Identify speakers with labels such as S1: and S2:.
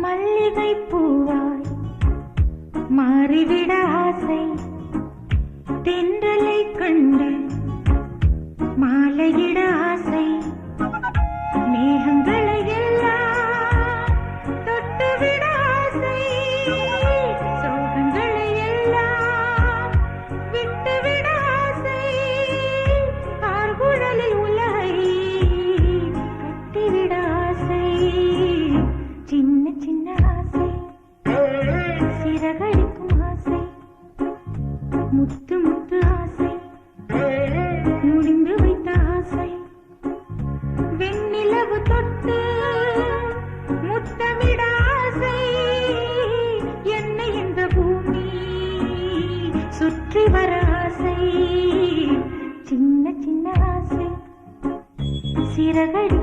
S1: மல்லிகை பூவாய் மாறிவிட ஆசை, தென்றலை கண்டு மாலையிட ஆசை, மேகங்களை எல்லாம் தொட்டுவிட ஆசை, சோகங்களை எல்லாம் விட்டுவிட ஆசை, ஆர்குழலில் உலகை கட்டிவிட ஆசை, சின்ன சின்ன ஆசை, சிறகடிக்கும் ஆசை, முத்து முத்து ஆசை, முடிந்து வைத்த ஆசை, வெண்ணிலவு தொட்டு முத்தமிட ஆசை, என்னை இந்த பூமி சுற்றி வர ஆசை, சின்ன சின்ன ஆசை, சிறகடி